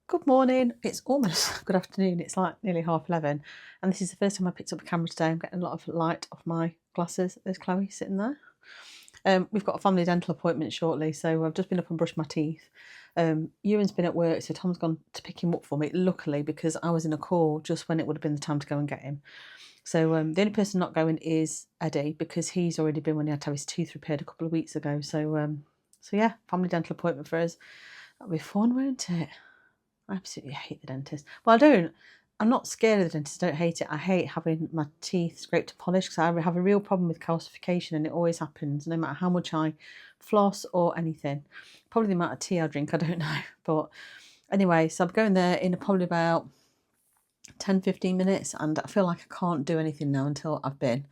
Good morning. It's almost good afternoon. It's like nearly 11:30, and this is the first time I picked up a camera today. I'm getting a lot of light off my glasses. There's Chloe sitting there. We've got a family dental appointment shortly, so I've just been up and brushed my teeth. Ewan's been at work, so Tom's gone to pick him up for me, luckily, because I was in a call just when it would have been the time to go and get him. So the only person not going is Eddie, because he's already been when he had to have his tooth repaired a couple of weeks ago. So yeah, family dental appointment for us. That'll be fun, won't it? I absolutely hate the dentist. Well, I don't. I'm not scared of the dentist. I don't hate it. I hate having my teeth scraped to polish because I have a real problem with calcification, and it always happens no matter how much I floss or anything. Probably the amount of tea I drink, I don't know. But anyway, so I'm going there in probably about 10-15 minutes, and I feel like I can't do anything now until I've been,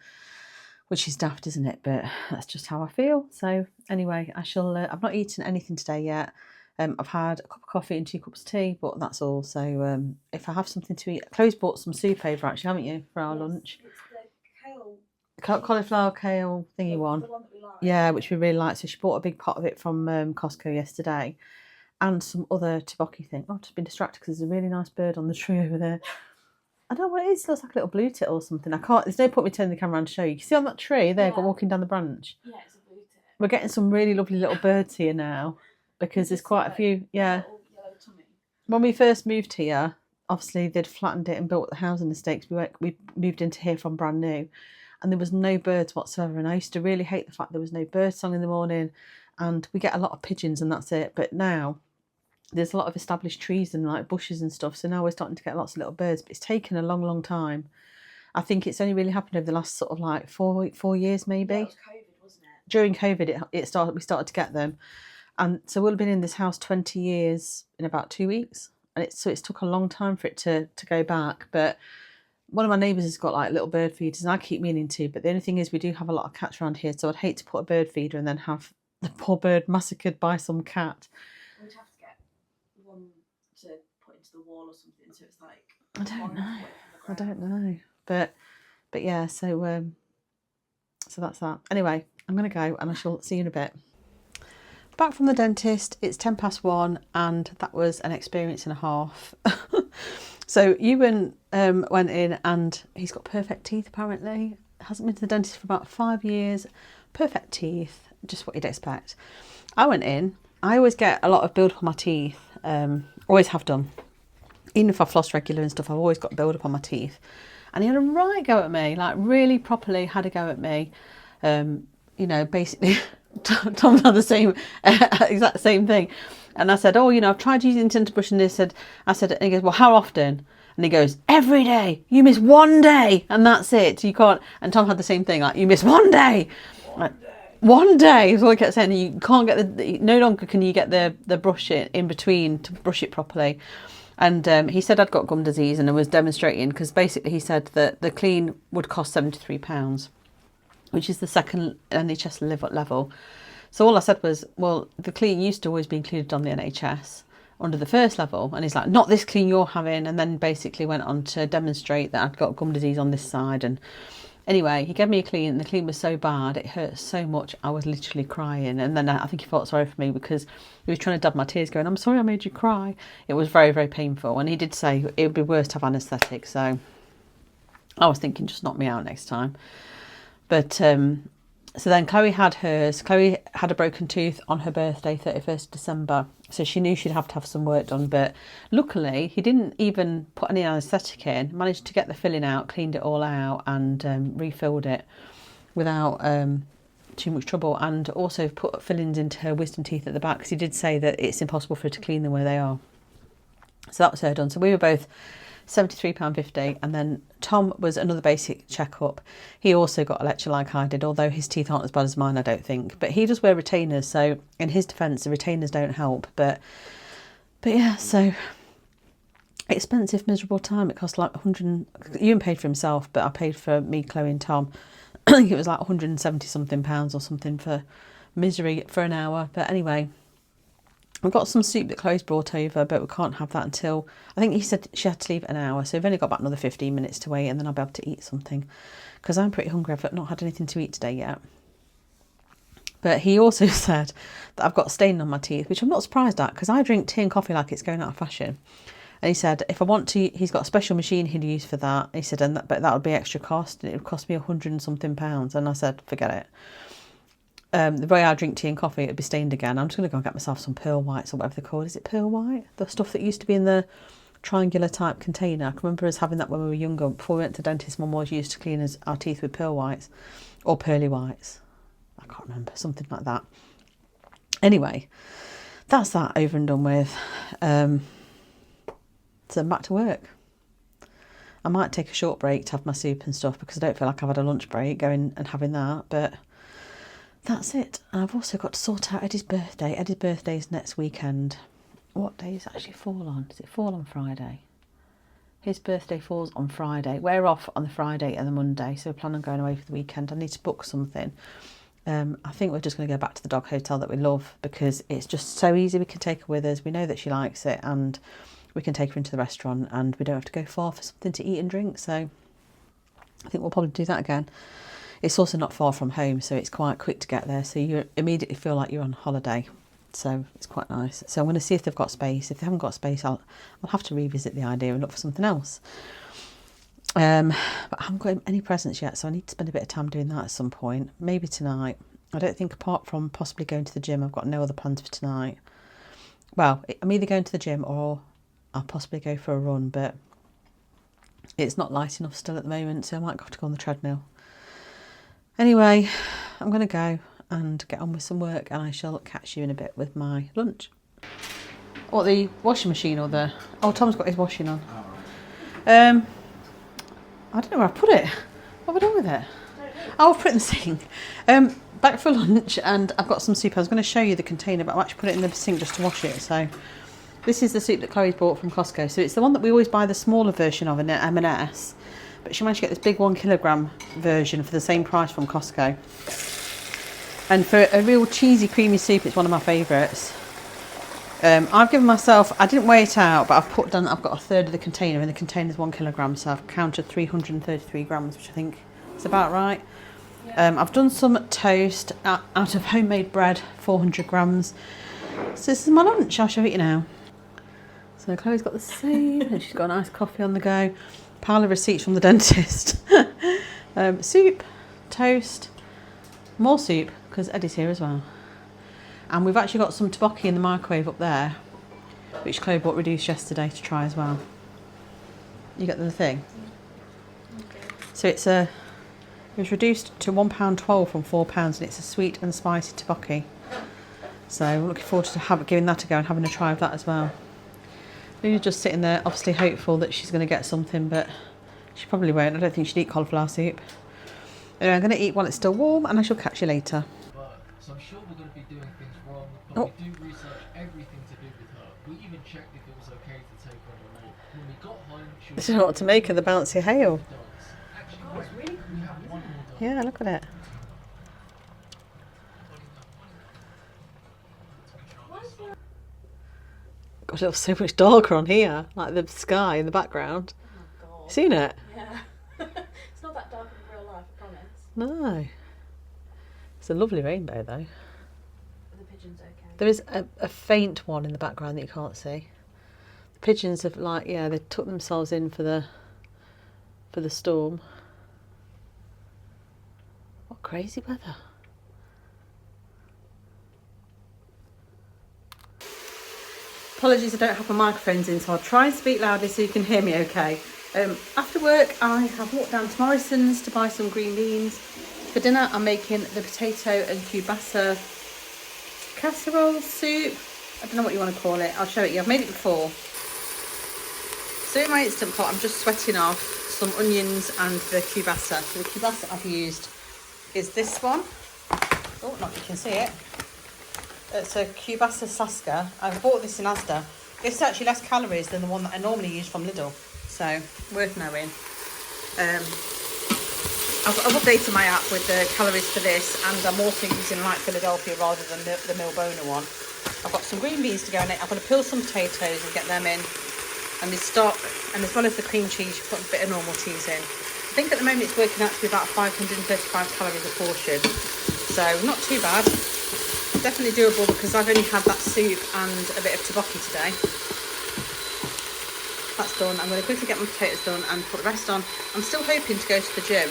which is daft, isn't it? But that's just how I feel. So anyway, I shall. I've not eaten anything today yet. I've had a cup of coffee and 2 cups of tea, but that's all. So if I have something to eat, Chloe's bought some soup over, actually, haven't you, for our lunch? It's the kale. Cauliflower kale thingy one. The one that we like. Yeah, which we really like. So she bought a big pot of it from Costco yesterday, and some other tobacco thing. Oh, I've just been distracted because there's a really nice bird on the tree over there. I don't know what it is. It looks like a little blue tit or something. I can't. There's no point me turning the camera around to show you. You see on that tree there, Yeah. walking down the branch. Yeah, it's a blue tit. We're getting some really lovely little birds here now, because there's quite a few. Yeah. Little yellow tummy. When we first moved here, obviously they'd flattened it and built the housing estates. We moved into here from brand new, and there was no birds whatsoever. And I used to really hate the fact there was no bird song in the morning, and we get a lot of pigeons and that's it. But now there's a lot of established trees and like bushes and stuff. So now we're starting to get lots of little birds. But it's taken a long, long time. I think it's only really happened over the last sort of like four years maybe. Yeah, it was COVID, wasn't it? During COVID, we started to get them. And so we'll have been in this house 20 years in about 2 weeks. And it's took a long time for it to go back. But one of my neighbours has got like little bird feeders, and I keep meaning to. But the only thing is we do have a lot of cats around here. So I'd hate to put a bird feeder and then have the poor bird massacred by some cat. We'd have to get one to put into the wall or something, so it's like... I don't know. But yeah, so that's that. Anyway, I'm going to go and I shall see you in a bit. Back from the dentist, it's 1:10 and that was an experience and a half. So Ewan went in and he's got perfect teeth apparently. Hasn't been to the dentist for about 5 years. Perfect teeth, just what you'd expect. I went in, I always get a lot of build up on my teeth, always have done. Even if I floss regular and stuff, I've always got build up on my teeth. And he had a right go at me, like really properly had a go at me. Basically... Tom had the same exact same thing, and I said, "Oh, I've tried using dental brush and this." I said, and he goes, "Well, how often?" And he goes, "Every day. You miss one day, and that's it. You can't." And Tom had the same thing, like, "You miss one day." One day is all I kept saying. You can't get no longer can you get the brush in between to brush it properly. And he said I'd got gum disease, and I was demonstrating because basically he said that the clean would cost £73. Which is the second NHS level. So all I said was, well, the clean used to always be included on the NHS under the first level. And he's like, not this clean you're having. And then basically went on to demonstrate that I'd got gum disease on this side. And anyway, he gave me a clean, and the clean was so bad, it hurt so much, I was literally crying. And then I think he felt sorry for me because he was trying to dab my tears going, "I'm sorry I made you cry." It was very, very painful. And he did say it would be worse to have anaesthetic. So I was thinking, just knock me out next time. But so then Chloe had hers. Chloe had a broken tooth on her birthday, 31st December. So she knew she'd have to have some work done. But luckily, he didn't even put any anaesthetic in. Managed to get the filling out, cleaned it all out and refilled it without too much trouble. And also put fillings into her wisdom teeth at the back because he did say that it's impossible for her to clean them where they are. So that was her done. So we were both £73.50, and then Tom was another basic checkup. He also got a lecture like I did, although his teeth aren't as bad as mine, I don't think. But he does wear retainers, so in his defence, the retainers don't help. But yeah, so expensive, miserable time. It cost like 100. Ewan paid for himself, but I paid for me, Chloe, and Tom. I think it was like 170 something pounds or something for misery for an hour. But anyway. We've got some soup that Chloe's brought over, but we can't have that until... I think he said she had to leave an hour, so we've only got about another 15 minutes to wait, and then I'll be able to eat something. Because I'm pretty hungry. I've not had anything to eat today yet. But he also said that I've got a stain on my teeth, which I'm not surprised at because I drink tea and coffee like it's going out of fashion. And he said if I want to, he's got a special machine he'd use for that. He said, but that would be extra cost, and it would cost me £100 and something. And I said, forget it. The way I drink tea and coffee, it'd be stained again. I'm just going to go and get myself some pearl whites or whatever they're called. Is it pearl white? The stuff that used to be in the triangular type container. I can remember us having that when we were younger. Before we went to the dentist, Mum always used to clean our teeth with pearl whites or pearly whites. I can't remember, something like that. Anyway, that's that over and done with. So I'm back to work. I might take a short break to have my soup and stuff because I don't feel like I've had a lunch break going and having that, but that's it. I've also got to sort out Eddie's birthday. Eddie's birthday is next weekend. What day does it actually fall on? Does it fall on Friday? His birthday falls on Friday. We're off on the Friday and the Monday, so we plan on going away for the weekend. I need to book something. I think we're just going to go back to the dog hotel that we love because it's just so easy. We can take her with us. We know that she likes it, and we can take her into the restaurant, and we don't have to go far for something to eat and drink. So I think we'll probably do that again. It's also not far from home, so it's quite quick to get there. So you immediately feel like you're on holiday. So it's quite nice. So I'm going to see if they've got space. If they haven't got space, I'll have to revisit the idea and look for something else. But I haven't got any presents yet, so I need to spend a bit of time doing that at some point. Maybe tonight. I don't think, apart from possibly going to the gym, I've got no other plans for tonight. Well, I'm either going to the gym or I'll possibly go for a run, but it's not light enough still at the moment, so I might have to go on the treadmill. Anyway, I'm going to go and get on with some work, and I shall catch you in a bit with my lunch. What, the washing machine or the... Oh, Tom's got his washing on. I don't know where I put it. What have I done with it? Oh, I've put it in the sink. Back for lunch, and I've got some soup. I was going to show you the container, but I've actually put it in the sink just to wash it. So this is the soup that Chloe's bought from Costco. So it's the one that we always buy the smaller version of in M&S, but she managed to get this big 1 kilogram version for the same price from Costco. And for a real cheesy, creamy soup, it's one of my favourites. I've given myself, I didn't weigh it out, but I've got a third of the container, and the container's 1 kilogram, so I've counted 333 grams, which I think is about right. Yeah. I've done some toast out of homemade bread, 400 grams. So this is my lunch. I'll show it you now. So Chloe's got the same, and she's got a nice coffee on the go. Pile of receipts from the dentist. Soup, toast, more soup, because Eddie's here as well. And we've actually got some tteokbokki in the microwave up there, which Chloe bought reduced yesterday to try as well. You get the thing? Okay. So it was reduced to £1.12 from £4, and it's a sweet and spicy tteokbokki. So we're looking forward to giving that a go and having a try of that as well. Luna's just sitting there, obviously hopeful that she's going to get something, but she probably won't. I don't think she'd eat cauliflower soup. Anyway, I'm going to eat while it's still warm, and I shall catch you later. So I'm sure we're going to be doing things wrong, but we do research everything to do with her. We even checked if it was okay to take her on a walk. When we got home, she was... This is what to make of the bouncy hail. Actually, oh, it's really cool. We have one more done. Yeah, look at it. God, it looks so much darker on here, like the sky in the background. Oh, God. Seen it? Yeah. It's not that dark in real life, I promise. No. It's a lovely rainbow, though. Are the pigeons okay? There is a faint one in the background that you can't see. The pigeons have, they took themselves in for the storm. What crazy weather. Apologies, I don't have my microphones in, so I'll try and speak loudly so you can hear me okay. After work, I have walked down to Morrison's to buy some green beans. For dinner, I'm making the potato and kielbasa casserole soup. I don't know what you want to call it. I'll show it you. I've made it before. So in my Instant Pot, I'm just sweating off some onions and the kielbasa. So the kielbasa I've used is this one. Oh, not you can see it. It's a kielbasa Saska. I bought this in Asda. This is actually less calories than the one that I normally use from Lidl. So, worth knowing. I've updated my app with the calories for this, and I'm also using Light Philadelphia rather than the Milbona one. I've got some green beans to go in it. I'm going to peel some potatoes and get them in. And the stock, and as well as the cream cheese, you put a bit of normal cheese in. I think at the moment it's working out to be about 535 calories a portion. So, not too bad. definitely doable because I've only had that soup and a bit of tteokbokki today. That's done. I'm going to quickly get my potatoes done and put the rest on. I'm still hoping to go to the gym.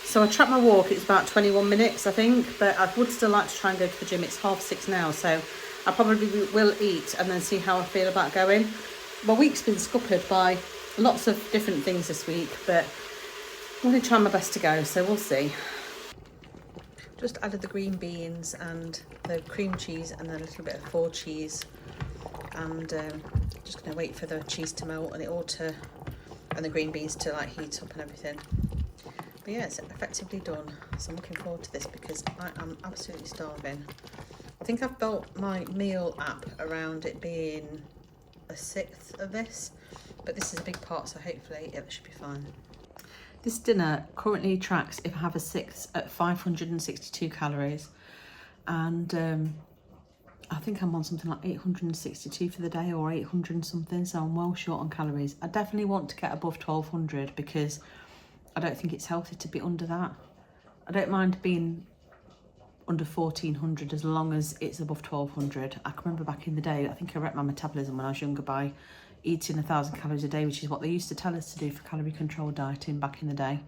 So I tracked my walk, it's about 21 minutes I think, but I would still like to try and go to the gym. It's 6:30 now, so I probably will eat and then see how I feel about going. My week's been scuppered by lots of different things this week, but I'm going to try my best to go, so we'll see. Just added the green beans and the cream cheese and then a little bit of faux cheese, and just going to wait for the cheese to melt and and the green beans to like heat up and everything. But yeah, it's effectively done, so I'm looking forward to this because I am absolutely starving. I think I've built my meal app around it being a sixth of this, but this is a big part, so hopefully it should be fine. This dinner currently tracks, if I have a sixth, at 562 calories, and I think I'm on something like 862 for the day or 800 something, so I'm well short on calories. I definitely want to get above 1200 because I don't think it's healthy to be under that. I don't mind being under 1400 as long as it's above 1200. I can remember back in the day, I think I wrecked my metabolism when I was younger by eating 1,000 calories a day, which is what they used to tell us to do for calorie control dieting back in the day.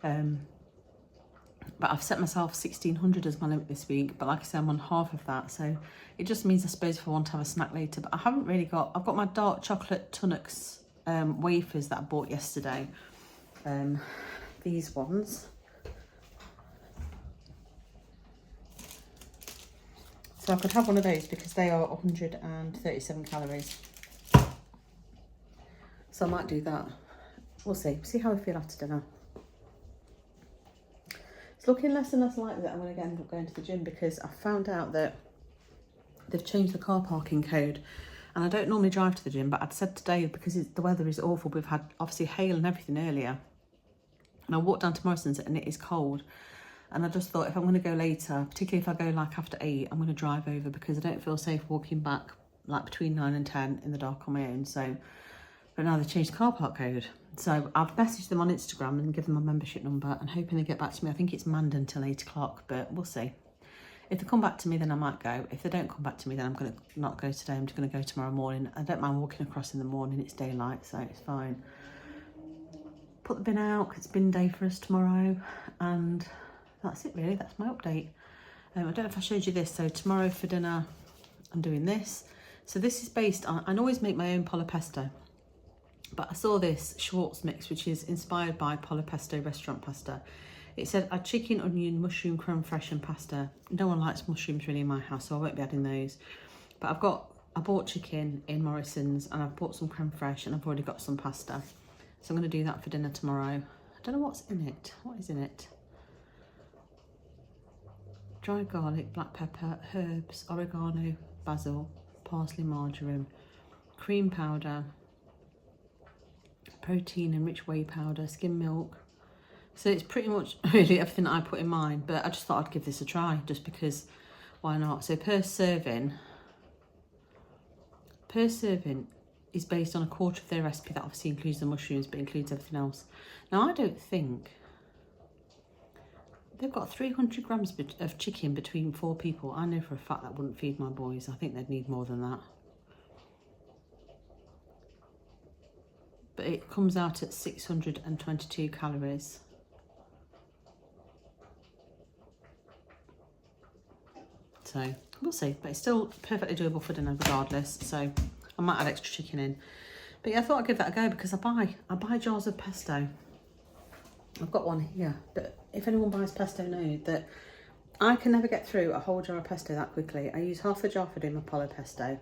But I've set myself 1600 as my limit this week, but like I said, I'm on half of that, so it just means I suppose if I want to have a snack later. But I haven't really got, I've got my dark chocolate Tunnocks wafers that I bought yesterday. These ones. So I could have one of those because they are 137 calories. So I might do that. We'll see how I feel after dinner. It's looking less and less likely that I'm going to end up going to the gym because I found out that they've changed the car parking code. And I don't normally drive to the gym, but I'd said today, because the weather is awful, we've had obviously hail and everything earlier. And I walked down to Morrison's and it is cold. And I just thought if I'm going to go later, particularly if I go like after 8, I'm going to drive over because I don't feel safe walking back like between 9 and 10 in the dark on my own. So, but now they've changed the car park code. So I've messaged them on Instagram and given them my membership number and hoping they get back to me. I think it's manned until 8 o'clock, but we'll see. If they come back to me, then I might go. If they don't come back to me, then I'm going to not go today. I'm just going to go tomorrow morning. I don't mind walking across in the morning. It's daylight, so it's fine. Put the bin out, 'cause it's bin day for us tomorrow. And that's it really, that's my update. I don't know if I showed you this. So tomorrow for dinner, I'm doing this. So this is based on, I always make my own pollo-pesto. But I saw this Schwartz mix, which is inspired by pollo-pesto restaurant pasta. It said add chicken, onion, mushroom, creme fraiche and pasta. No one likes mushrooms really in my house, so I won't be adding those. But I bought chicken in Morrison's and I've bought some creme fraiche and I've already got some pasta. So I'm going to do that for dinner tomorrow. I don't know what's in it. What is in it? Dried garlic, black pepper, herbs, oregano, basil, parsley, marjoram, cream powder, protein and rich whey powder, skim milk. So it's pretty much really everything that I put in mine, but I just thought I'd give this a try just because why not? So per serving is based on a quarter of their recipe that obviously includes the mushrooms but includes everything else. Now I don't think they've got 300 grams of chicken between 4 people. I know for a fact that wouldn't feed my boys. I think they'd need more than that. But it comes out at 622 calories. So we'll see, but it's still perfectly doable for dinner regardless. So I might add extra chicken in. But yeah, I thought I'd give that a go because I buy jars of pesto. I've got one here, but if anyone buys pesto, know that I can never get through a whole jar of pesto that quickly. I use half a jar for doing my pollo pesto,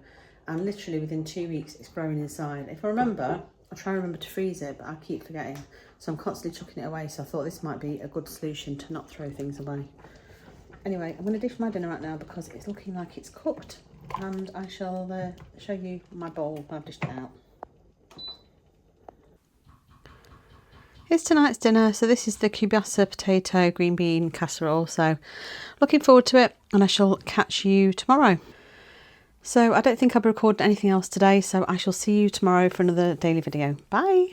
and literally within 2 weeks it's growing inside. If I remember, I try and remember to freeze it, but I keep forgetting. So I'm constantly chucking it away. So I thought this might be a good solution to not throw things away. Anyway, I'm going to dish my dinner out now because it's looking like it's cooked, and I shall show you my bowl when I've dished it out. Here's tonight's dinner. So this is the kielbasa potato green bean casserole. So looking forward to it, and I shall catch you tomorrow. So I don't think I'll be recording anything else today, so I shall see you tomorrow for another daily video. Bye.